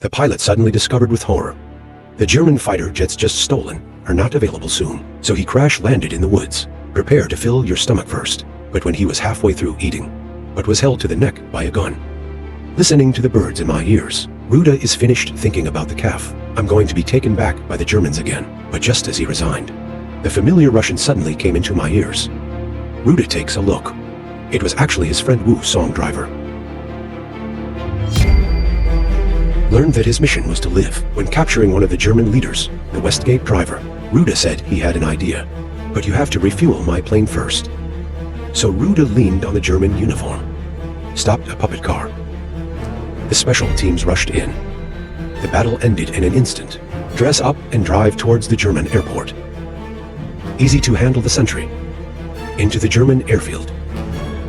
The pilot suddenly discovered with horror. The German fighter jets just stolen are not available soon, so he crash-landed in the woods. Prepare to fill your stomach first. But when he was halfway through eating, but was held to the neck by a gun. Listening to the birds in my ears, Ruda is finished thinking about the calf. I'm going to be taken back by the Germans again. But just as he resigned, the familiar Russian suddenly came into my ears. Ruda takes a look. It was actually his friend Wu Song driver. Learned that his mission was to live when capturing one of the German leaders, the Westgate driver. Ruda said he had an idea. But you have to refuel my plane first. So Ruda leaned on the German uniform, stopped a puppet car. The special teams rushed in. The battle ended in an instant. Dress up and drive towards the German airport. Easy to handle the sentry. Into the German airfield.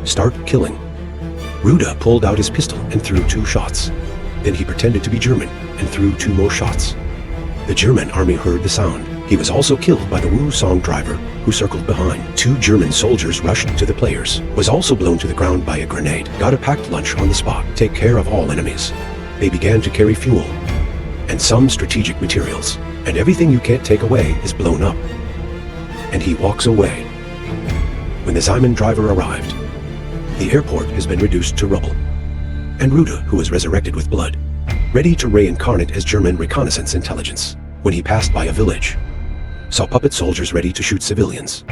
Start killing. Ruda pulled out his pistol and threw 2 shots. Then he pretended to be German and threw 2 more shots. The German army heard the sound. He was also killed by the Wu Song driver, who circled behind. 2 German soldiers rushed to the players. Was also blown to the ground by a grenade. Got a packed lunch on the spot. Take care of all enemies. They began to carry fuel and some strategic materials. And everything you can't take away is blown up. And he walks away. When the Seinen driver arrived, the airport has been reduced to rubble. And Ruda, who was resurrected with blood, ready to reincarnate as German reconnaissance intelligence, when he passed by a village, saw puppet soldiers ready to shoot civilians.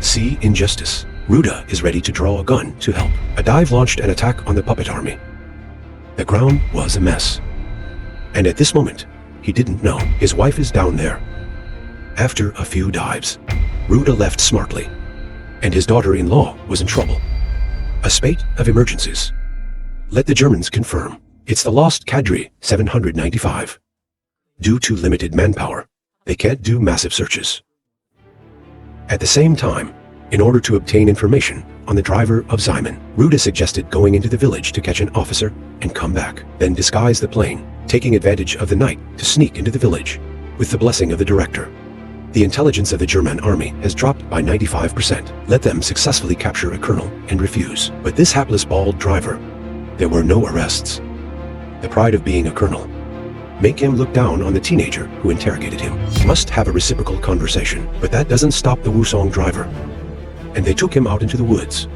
See injustice. Ruda is ready to draw a gun to help. A dive launched an attack on the puppet army. The ground was a mess. And at this moment, he didn't know his wife is down there. After a few dives, Ruda left smartly, and his daughter-in-law was in trouble. A spate of emergencies. Let the Germans confirm. It's the lost Cadre 795. Due to limited manpower, they can't do massive searches. At the same time, in order to obtain information on the driver of Seinen, Ruda suggested going into the village to catch an officer and come back, then disguise the plane, taking advantage of the night to sneak into the village, with the blessing of the director. The intelligence of the German army has dropped by 95%. Let them successfully capture a colonel and refuse. But this hapless bald driver, there were no arrests. The pride of being a colonel. Make him look down on the teenager who interrogated him. Must have a reciprocal conversation, but that doesn't stop the Wusong driver. And they took him out into the woods.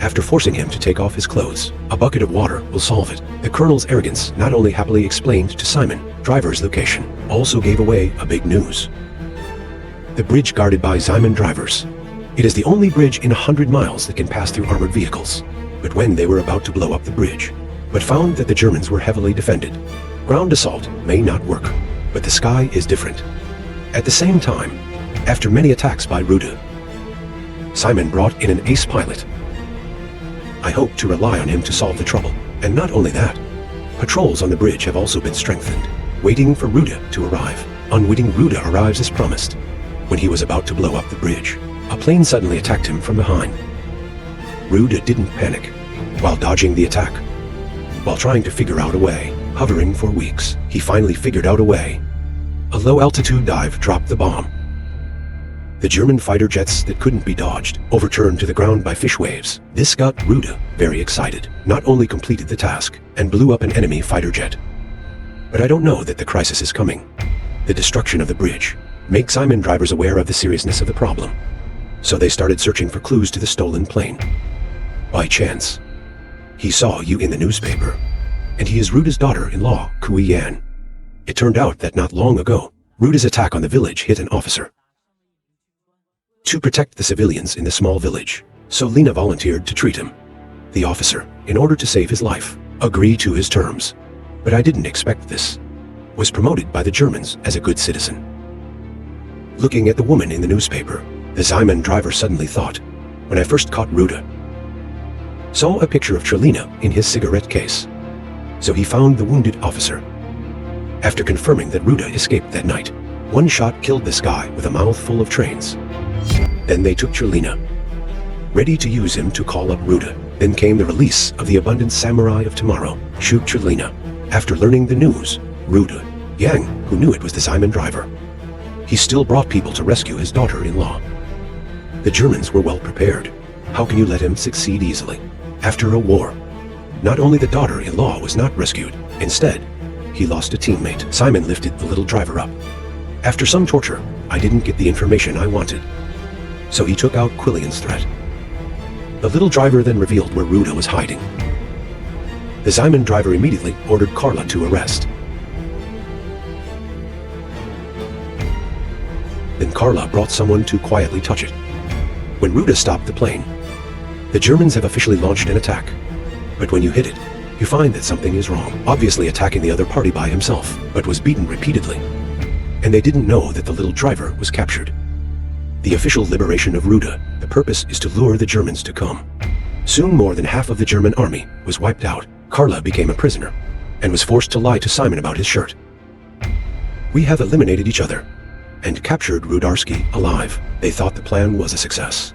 After forcing him to take off his clothes, a bucket of water will solve it. The colonel's arrogance not only happily explained to Simon, driver's location, also gave away a big news. The bridge guarded by Seinen drivers. It is the only bridge in 100 miles that can pass through armored vehicles. But when they were about to blow up the bridge, but found that the Germans were heavily defended, ground assault may not work, but the sky is different. At the same time, after many attacks by Ruda, Simon brought in an ace pilot. I hope to rely on him to solve the trouble. And not only that, patrols on the bridge have also been strengthened, waiting for Ruda to arrive. Unwitting Ruda arrives as promised. When he was about to blow up the bridge, a plane suddenly attacked him from behind. Ruda didn't panic while dodging the attack. While trying to figure out a way, hovering for weeks, he finally figured out a way. A low-altitude dive dropped the bomb. The German fighter jets that couldn't be dodged overturned to the ground by fish waves. This got Ruda very excited. Not only completed the task and blew up an enemy fighter jet, but I don't know that the crisis is coming. The destruction of the bridge makes Seinen drivers aware of the seriousness of the problem. So they started searching for clues to the stolen plane. By chance, he saw you in the newspaper, and he is Ruda's daughter-in-law, Kui Yan. It turned out that not long ago, Ruda's attack on the village hit an officer. To protect the civilians in the small village, so Lena volunteered to treat him. The officer, in order to save his life, agreed to his terms. But I didn't expect this. Was promoted by the Germans as a good citizen. Looking at the woman in the newspaper, the Seinen driver suddenly thought, when I first caught Ruda, saw a picture of Trelina in his cigarette case. So he found the wounded officer. After confirming that Ruda escaped that night, one shot killed this guy with a mouth full of trains. Then they took Trelina, ready to use him to call up Ruda. Then came the release of the abundant samurai of tomorrow, shoot Trelina. After learning the news, Ruda, Yang, who knew it was the Seinen driver, he still brought people to rescue his daughter-in-law. The Germans were well prepared. How can you let him succeed easily? After a war, not only the daughter-in-law was not rescued, instead, he lost a teammate. Simon lifted the little driver up. After some torture, I didn't get the information I wanted. So he took out Quillian's threat. The little driver then revealed where Ruda was hiding. The Simon driver immediately ordered Carla to arrest. Then Carla brought someone to quietly touch it. When Ruda stopped the plane, the Germans have officially launched an attack. But when you hit it, you find that something is wrong. Obviously attacking the other party by himself, but was beaten repeatedly. And they didn't know that the little driver was captured. The official liberation of Ruda, the purpose is to lure the Germans to come. Soon more than half of the German army was wiped out. Carla became a prisoner, and was forced to lie to Simon about his shirt. We have eliminated each other, and captured Rudarski alive. They thought the plan was a success.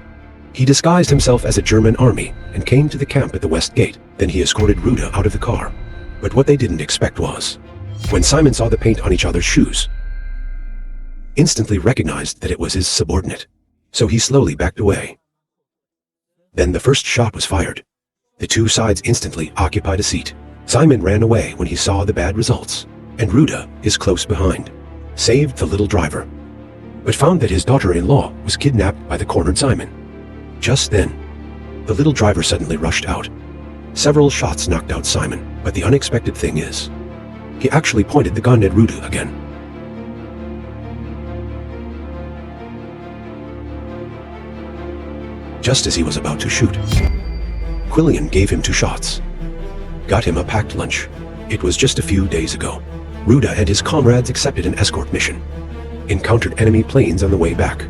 He disguised himself as a German army and came to the camp at the West Gate. Then he escorted Ruda out of the car. But what they didn't expect was, when Simon saw the paint on each other's shoes, instantly recognized that it was his subordinate. So he slowly backed away. Then the first shot was fired. The two sides instantly occupied a seat. Simon ran away when he saw the bad results, and Ruda is close behind. Saved the little driver, but found that his daughter-in-law was kidnapped by the cornered Simon. Just then, the little driver suddenly rushed out. Several shots knocked out Simon, but the unexpected thing is, he actually pointed the gun at Ruda again. Just as he was about to shoot, Quillian gave him 2 shots. Got him a packed lunch. It was just a few days ago. Ruda and his comrades accepted an escort mission. Encountered enemy planes on the way back.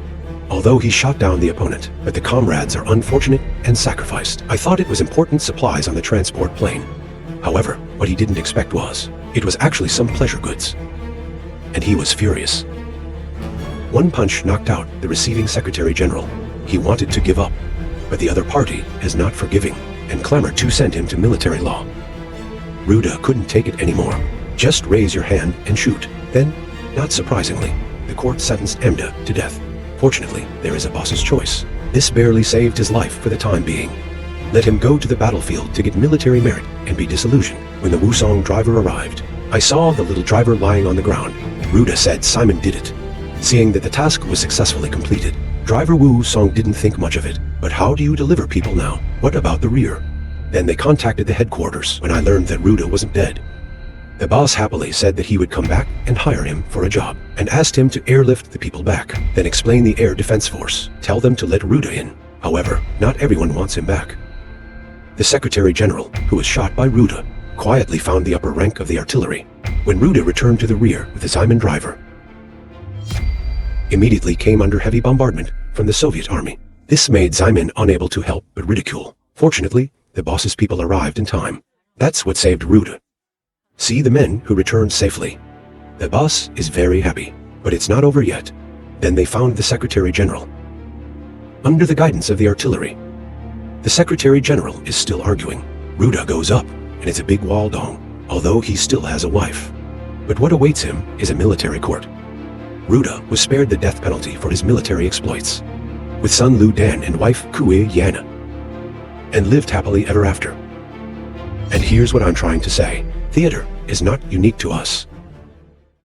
Although he shot down the opponent, but the comrades are unfortunate and sacrificed. I thought it was important supplies on the transport plane. However, what he didn't expect was, it was actually some pleasure goods. And he was furious. One punch knocked out the receiving Secretary General. He wanted to give up, but the other party is not forgiving, and clamored to send him to military law. Ruda couldn't take it anymore. Just raise your hand and shoot. Then, not surprisingly, the court sentenced Emda to death. Fortunately, there is a boss's choice. This barely saved his life for the time being. Let him go to the battlefield to get military merit and be disillusioned. When the Wusong driver arrived, I saw the little driver lying on the ground. Ruda said Simon did it. Seeing that the task was successfully completed, Driver Wusong didn't think much of it. But how do you deliver people now? What about the rear? Then they contacted the headquarters when I learned that Ruda wasn't dead. The boss happily said that he would come back and hire him for a job, and asked him to airlift the people back, then explain the Air Defense Force, tell them to let Ruda in. However, not everyone wants him back. The Secretary General, who was shot by Ruda, quietly found the upper rank of the artillery, when Ruda returned to the rear with the Simon driver. Immediately came under heavy bombardment from the Soviet army. This made Simon unable to help but ridicule. Fortunately, the boss's people arrived in time. That's what saved Ruda. See the men who returned safely. The boss is very happy, but it's not over yet. Then they found the Secretary General. Under the guidance of the artillery, the Secretary General is still arguing. Ruda goes up, and it's a big waldong, although he still has a wife. But what awaits him is a military court. Ruda was spared the death penalty for his military exploits, with son Lu Dan and wife Kui Yana, and lived happily ever after. And here's what I'm trying to say. Theater is not unique to us.